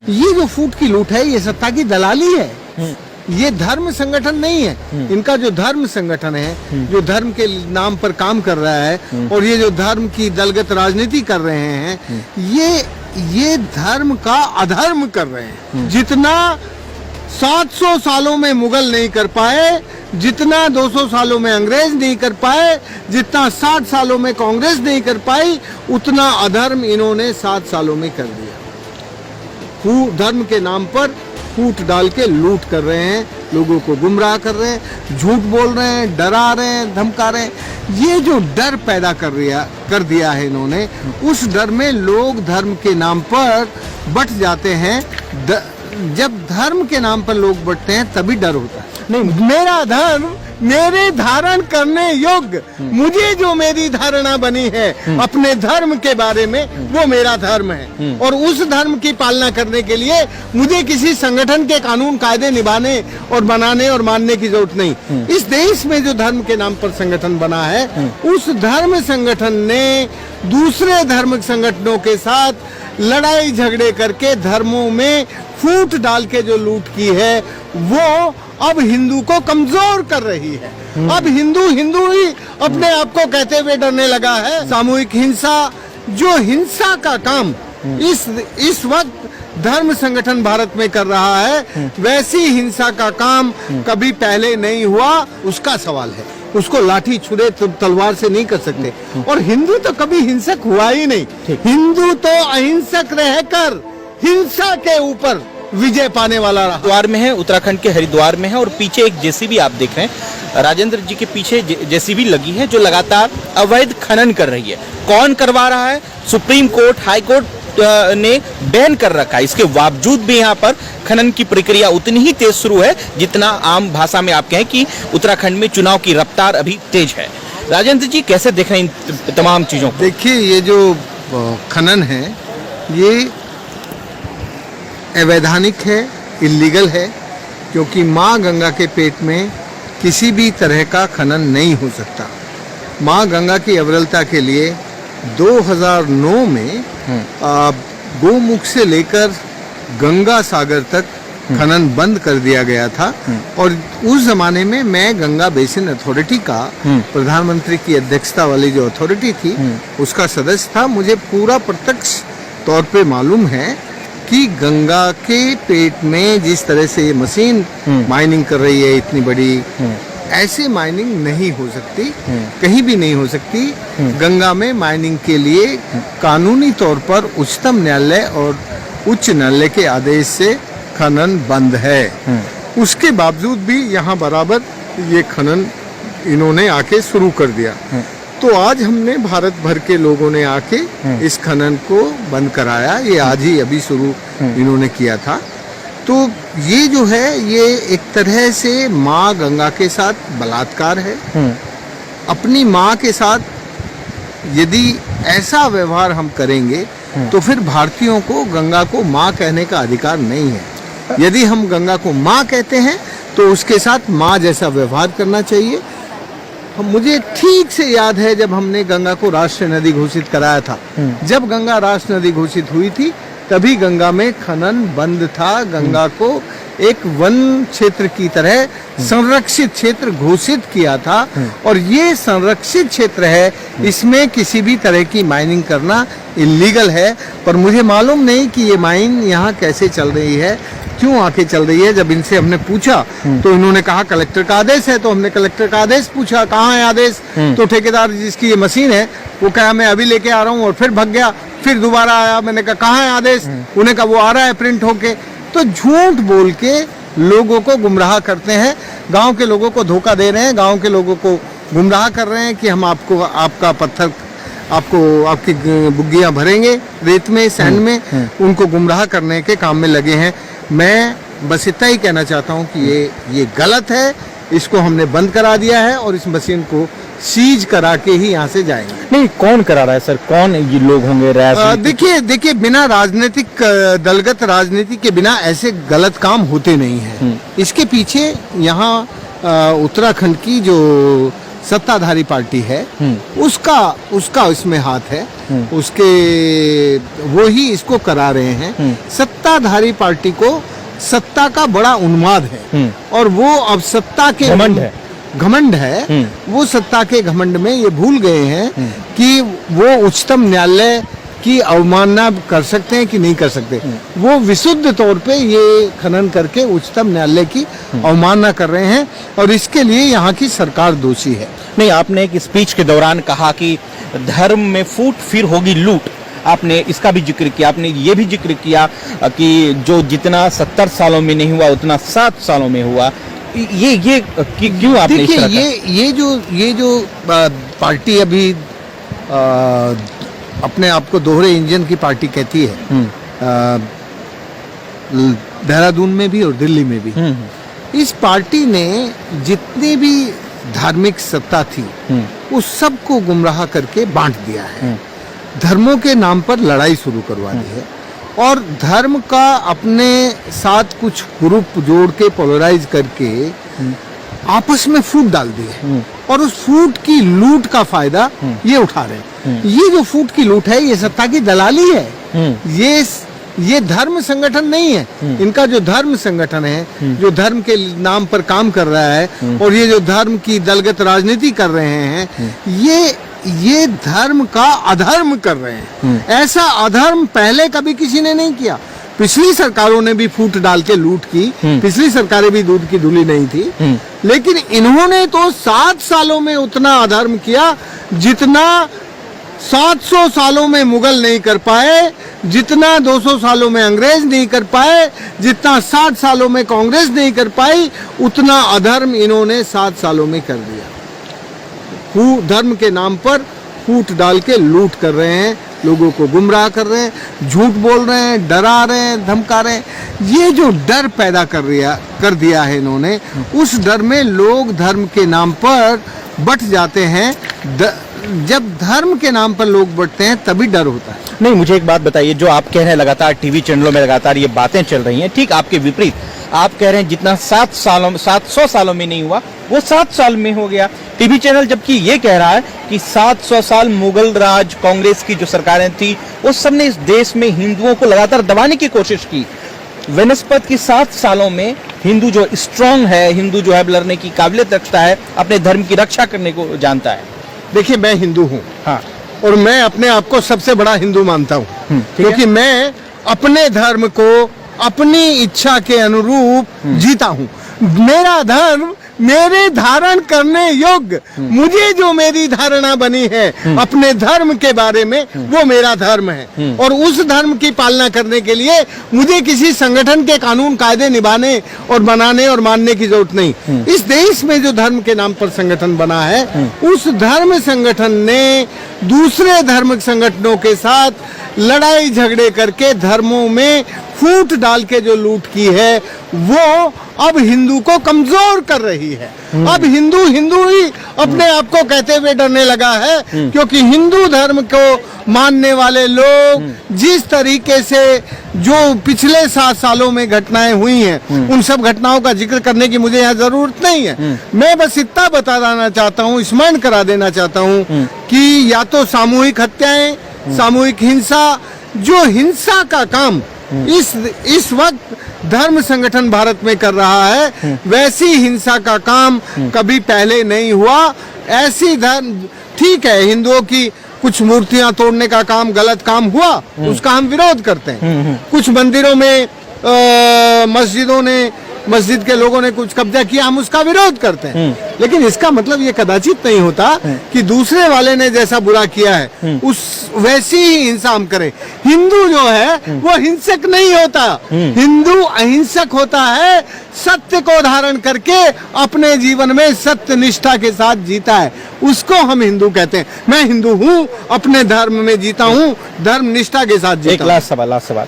ये जो फूट की लूट है ये सत्ता की दलाली है। ये धर्म संगठन नहीं है। इनका जो धर्म संगठन है, जो धर्म के नाम पर काम कर रहा है और ये जो धर्म की दलगत राजनीति कर रहे हैं, ये धर्म का अधर्म कर रहे हैं। जितना 700 सालों में मुगल नहीं कर पाए, जितना 200 सालों में अंग्रेज नहीं कर पाए, जितना 60 सालों में कांग्रेस नहीं कर पाई, उतना अधर्म इन्होंने 7 सालों में कर दिया। धर्म के नाम पर फूट डाल के लूट कर रहे हैं, लोगों को गुमराह कर रहे हैं, झूठ बोल रहे हैं, डरा रहे हैं, धमका रहे हैं। ये जो डर पैदा कर दिया है इन्होंने, उस डर में लोग धर्म के नाम पर बट जाते हैं। जब धर्म के नाम पर लोग बटते हैं तभी डर होता है। नहीं, मेरा धर्म मेरे धारण करने योग्य, मुझे जो मेरी धारणा बनी है अपने धर्म के बारे में, वो मेरा धर्म है। और उस धर्म की पालना करने के लिए मुझे किसी संगठन के कानून कायदे निभाने और बनाने और मानने की जरूरत नहीं। इस देश में जो धर्म के नाम पर संगठन बना है, उस धर्म संगठन ने दूसरे धर्म संगठनों के साथ लड़ाई झगड़े करके धर्मों में फूट डाल के जो लूट की है, वो अब हिंदू को कमजोर कर रही है। अब हिंदू ही अपने आप को कहते हुए डरने लगा है। सामूहिक हिंसा, जो हिंसा का काम इस वक्त धर्म संगठन भारत में कर रहा है, वैसी हिंसा का काम कभी पहले नहीं हुआ। उसका सवाल है, उसको लाठी छुरे तलवार से नहीं कर सकते। और हिंदू तो कभी हिंसक हुआ ही नहीं। हिंदू तो अहिंसक रहकर हिंसा के ऊपर विजय पाने वाला रहा। हरिद्वार में है, उत्तराखंड के हरिद्वार में है, और पीछे एक जेसीबी आप देख रहे हैं, राजेंद्र जी के पीछे जेसीबी लगी है जो लगातार अवैध खनन कर रही है। कौन करवा रहा है? सुप्रीम कोर्ट, हाई कोर्ट ने बैन कर रखा है। इसके बावजूद भी यहाँ पर खनन की प्रक्रिया उतनी ही तेज शुरू है जितना आम भाषा में आप कहें कि उत्तराखंड में चुनाव की रफ्तार अभी तेज है। राजेंद्र जी कैसे देख रहे हैं इन तमाम चीजों को? देखिए, ये जो खनन है ये अवैधानिक है, इल्लीगल है, क्योंकि माँ गंगा के पेट में किसी भी तरह का खनन नहीं हो सकता। माँ गंगा की अविरलता के लिए 2009 में गोमुख से लेकर गंगा सागर तक खनन बंद कर दिया गया था। और उस जमाने में मैं गंगा बेसिन अथॉरिटी का, प्रधानमंत्री की अध्यक्षता वाली जो अथॉरिटी थी, उसका सदस्य था। मुझे पूरा प्रत्यक्ष तौर पे मालूम है कि गंगा के पेट में जिस तरह से ये मशीन माइनिंग कर रही है इतनी बड़ी, ऐसे माइनिंग नहीं हो सकती, कहीं भी नहीं हो सकती। गंगा में माइनिंग के लिए कानूनी तौर पर उच्चतम न्यायालय और उच्च न्यायालय के आदेश से खनन बंद है। उसके बावजूद भी यहाँ बराबर ये खनन इन्होंने आके शुरू कर दिया। तो आज हमने भारत भर के लोगों ने आके इस खनन को बंद कराया। ये आज ही अभी शुरू इन्होंने किया था। तो ये जो है ये एक तरह से माँ गंगा के साथ बलात्कार है। अपनी माँ के साथ यदि ऐसा व्यवहार हम करेंगे तो फिर भारतीयों को गंगा को माँ कहने का अधिकार नहीं है। यदि हम गंगा को माँ कहते हैं तो उसके साथ माँ जैसा व्यवहार करना चाहिए। मुझे ठीक से याद है जब हमने गंगा को राष्ट्रीय नदी घोषित कराया था। जब गंगा राष्ट्रीय नदी घोषित हुई थी तभी गंगा में खनन बंद था। गंगा को एक वन क्षेत्र की तरह संरक्षित क्षेत्र घोषित किया था। और ये संरक्षित क्षेत्र है, इसमें किसी भी तरह की माइनिंग करना इल्लीगल है। पर मुझे मालूम नहीं कि ये माइन यहाँ कैसे चल रही है, क्यों आके चल रही है। जब इनसे हमने पूछा तो इन्होंने कहा कलेक्टर का आदेश है। तो हमने कलेक्टर का आदेश पूछा, कहाँ है आदेश? तो ठेकेदार जिसकी ये मशीन है वो कहा मैं अभी लेके आ रहा हूँ, और फिर भाग गया। फिर दोबारा आया, मैंने कहा कहाँ है आदेश? उन्हें कहा वो आ रहा है प्रिंट होके। तो झूठ बोल के लोगों को गुमराह करते हैं, गांव के लोगों को धोखा दे रहे हैं, गांव के लोगों को गुमराह कर रहे हैं कि हम आपको आपका पत्थर आपकी बुग्गियां भरेंगे रेत में, सैंड में। उनको गुमराह करने के काम में लगे हैं। मैं बस इतना ही कहना चाहता हूं कि ये गलत है। इसको हमने बंद करा दिया है और इस मशीन को सीज करा के ही यहाँ से जाएंगे। नहीं, कौन करा रहा है सर? कौन ये लोग होंगे? देखिए बिना राजनीतिक दलगत राजनीति के बिना ऐसे गलत काम होते नहीं है। इसके पीछे यहाँ उत्तराखंड की जो सत्ताधारी पार्टी है उसका इसमें हाथ है, उसके वो ही इसको करा रहे हैं। सत्ताधारी पार्टी को सत्ता का बड़ा उन्माद है और वो अब सत्ता के घमंड है। वो सत्ता के घमंड में ये भूल गए हैं कि वो उच्चतम न्यायालय की अवमानना कर सकते हैं कि नहीं कर सकते। वो विशुद्ध तौर पे ये खनन करके उच्चतम न्यायालय की अवमानना कर रहे हैं और इसके लिए यहाँ की सरकार दोषी है। नहीं, आपने एक स्पीच के दौरान कहा कि धर्म में फूट फिर होगी लूट, आपने इसका भी जिक्र किया। आपने ये भी जिक्र किया कि जो जितना 70 सालों में नहीं हुआ उतना 7 सालों में हुआ। ये क्यों आपने इस तरह का? ये जो पार्टी अभी अपने आप को दोहरे इंजन की पार्टी कहती है, देहरादून में भी और दिल्ली में भी, इस पार्टी ने जितनी भी धार्मिक सत्ता थी उस सब को गुमराह करके बांट दिया है। धर्मों के नाम पर लड़ाई शुरू करवा दी है और धर्म का अपने साथ कुछ ग्रुप जोड़ के पोलराइज करके आपस में फूट डाल दी है और उस फूट की लूट का फायदा ये उठा रहे हैं। ये जो फूट की लूट है ये सत्ता की दलाली है। ये धर्म संगठन नहीं है। इनका जो धर्म संगठन है जो धर्म के नाम पर काम कर रहा है और ये जो धर्म की दलगत राजनीति कर रहे हैं ये धर्म का अधर्म कर रहे हैं। ऐसा अधर्म पहले कभी किसी ने नहीं किया। पिछली सरकारों ने भी फूट डाल के लूट की, पिछली सरकारें भी दूध की धुली नहीं थी, लेकिन इन्होंने तो 7 सालों में उतना अधर्म किया जितना 700 सालों में मुगल नहीं कर पाए, जितना 200 सालों में अंग्रेज नहीं कर पाए, जितना 60 सालों में कांग्रेस नहीं कर पाई, उतना अधर्म इन्होंने 7 सालों में कर दिया। धर्म के नाम पर फूट डाल के लूट कर रहे हैं, लोगों को गुमराह कर रहे हैं, झूठ बोल रहे हैं, डरा रहे हैं, धमका रहे हैं। ये जो डर पैदा कर दिया है इन्होंने, उस डर में लोग धर्म के नाम पर बट जाते हैं। जब धर्म के नाम पर लोग बटते हैं तभी डर होता है। नहीं, मुझे एक बात बताइए, जो आप कह रहे हैं लगातार टीवी चैनलों में लगातार ये बातें चल रही हैं, ठीक आपके विपरीत आप कह रहे हैं जितना 700 सालों में नहीं हुआ वो 7 साल में हो गया। टीवी चैनल जबकि ये कह रहा है कि 700 साल मुगल राज कांग्रेस की जो सरकारें थी वो सब ने इस देश में हिंदुओं को लगातार दबाने की कोशिश की। वनस्पत की 7 सालों में हिंदू जो स्ट्रांग है, हिंदू जो है लड़ने की काबिलियत रखता है, अपने धर्म की रक्षा करने को जानता है। देखिए, मैं हिंदू हूँ, हाँ, और मैं अपने आप को सबसे बड़ा हिंदू मानता हूँ क्योंकि मैं अपने धर्म को अपनी इच्छा के अनुरूप जीता हूँ। मेरा धर्म मेरे धारण करने योग्य, मुझे जो मेरी धारणा बनी है अपने धर्म के बारे में वो मेरा धर्म है और उस धर्म की पालना करने के लिए मुझे किसी संगठन के कानून कायदे निभाने और बनाने और मानने की जरूरत नहीं। इस देश में जो धर्म के नाम पर संगठन बना है उस धर्म संगठन ने दूसरे धर्म संगठनों के साथ लड़ाई झगड़े करके धर्मों में फूट डाल के जो लूट की है वो अब हिंदू को कमजोर कर रही है। अब हिंदू ही अपने आप को कहते हुए डरने लगा है क्योंकि हिंदू धर्म को मानने वाले लोग जिस तरीके से जो पिछले 7 सालों में घटनाएं हुई हैं उन सब घटनाओं का जिक्र करने की मुझे यहाँ जरूरत नहीं है। मैं बस इतना बता देना चाहता हूँ, स्मरण करा देना चाहता हूँ कि या तो सामूहिक हत्याएं, सामूहिक हिंसा, जो हिंसा का काम इस वक्त धर्म संगठन भारत में कर रहा है वैसी हिंसा का काम कभी पहले नहीं हुआ। ऐसी धर्म, ठीक है, हिंदुओं की कुछ मूर्तियां तोड़ने का काम गलत काम हुआ, उसका हम विरोध करते हैं। कुछ मंदिरों में मस्जिद के लोगों ने कुछ कब्जा किया, हम उसका विरोध करते हैं, लेकिन इसका मतलब ये कदाचित नहीं होता कि दूसरे वाले ने जैसा बुरा किया है उस वैसी ही हिंसा हम करें। हिंदू जो है वो हिंसक नहीं होता, हिंदू अहिंसक होता है, सत्य को धारण करके अपने जीवन में सत्य निष्ठा के साथ जीता है, उसको हम हिंदू कहते हैं। मैं हिंदू हूँ, अपने धर्म में जीता हूँ, धर्म निष्ठा के साथ जीता हूँ। लास्ट सवाल,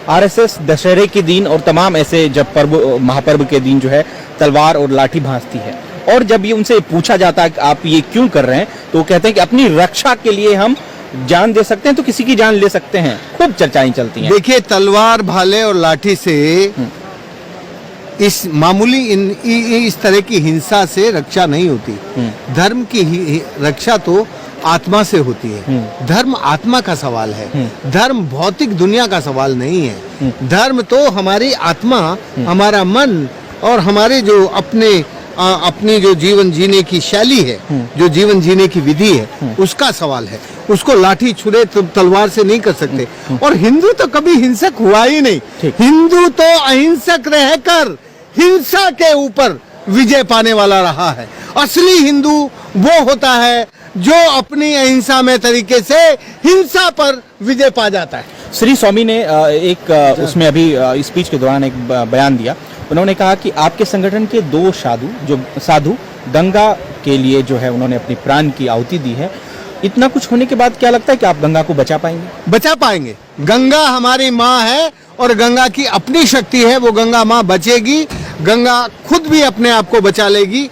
आरएसएस दशहरे के दिन और तमाम ऐसे जब महापर्व के दिन जो है तलवार और लाठी भांजती है और जब ये उनसे पूछा जाता है कि आप ये क्यों कर रहे हैं तो वो कहते हैं कि अपनी रक्षा के लिए हम जान दे सकते हैं तो किसी की जान ले सकते हैं। खूब चर्चाएं चलती हैं। देखिए, तलवार भाले और लाठी से इस मामूली इस तरह की हिंसा से रक्षा नहीं होती। धर्म की रक्षा तो आत्मा से होती है। धर्म आत्मा का सवाल है। धर्म भौतिक दुनिया का सवाल नहीं है। धर्म तो हमारी आत्मा, हमारा मन और हमारे जो अपनी जो जीवन जीने की शैली है, जो जीवन जीने की विधि है, उसका सवाल है। उसको लाठी छुरे तलवार से नहीं कर सकते। और हिंदू तो कभी हिंसक हुआ ही नहीं। हिंदू तो अहिंसक रहकर हिंसा के ऊपर विजय पाने वाला रहा है। असली हिंदू वो होता है जो अपनी अहिंसा में तरीके से हिंसा पर विजय पा जाता है। श्री स्वामी ने एक उसमें अभी स्पीच के दौरान एक बयान दिया। उन्होंने कहा कि आपके संगठन के 2 साधु गंगा के लिए जो है उन्होंने अपनी प्राण की आहुति दी है। इतना कुछ होने के बाद क्या लगता है कि आप गंगा को बचा पाएंगे? बचा पाएंगे। गंगा हमारी माँ है और गंगा की अपनी शक्ति है। वो गंगा माँ बचेगी। गंगा खुद भी अपने आप को बचा लेगी।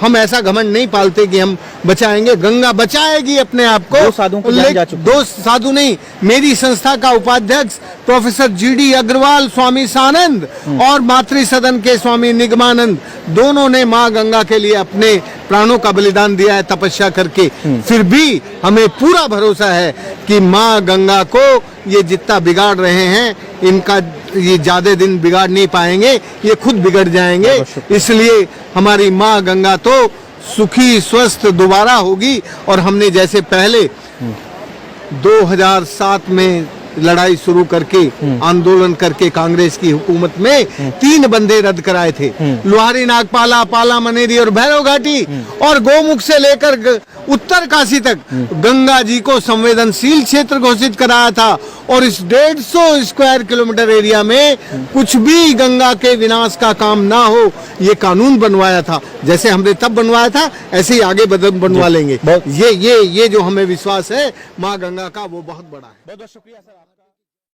हम ऐसा घमंड नहीं पालते कि हम बचाएंगे। गंगा बचाएगी अपने आप को। 2 साधुओं की जान जा चुकी है। 2 साधु नहीं, मेरी संस्था का उपाध्यक्ष प्रोफेसर GD अग्रवाल, स्वामी सानंद और मातृ सदन के स्वामी निगमानंद, दोनों ने माँ गंगा के लिए अपने प्राणों का बलिदान दिया है तपस्या करके। फिर भी हमें पूरा भरोसा है कि माँ गंगा को ये जितना बिगाड़ रहे हैं, इनका ये ज्यादा दिन बिगाड़ नहीं पाएंगे, ये खुद बिगड़ जाएंगे। इसलिए हमारी माँ गंगा तो सुखी स्वस्थ दोबारा होगी। और हमने जैसे पहले 2007 में लड़ाई शुरू करके आंदोलन करके कांग्रेस की हुकूमत में 3 बंदे रद्द कराए थे, लोहारी नागपाला, पाला मनेरी और भैरव घाटी। और गोमुख से लेकर उत्तर काशी तक गंगा जी को संवेदनशील क्षेत्र घोषित कराया था। और इस 150 स्क्वायर किलोमीटर एरिया में कुछ भी गंगा के विनाश का काम ना हो, ये कानून बनवाया था। जैसे हमने तब बनवाया था, ऐसे ही आगे बनवा लेंगे। ये जो हमें विश्वास है माँ गंगा का, वो बहुत बड़ा है। बहुत बहुत शुक्रिया सर।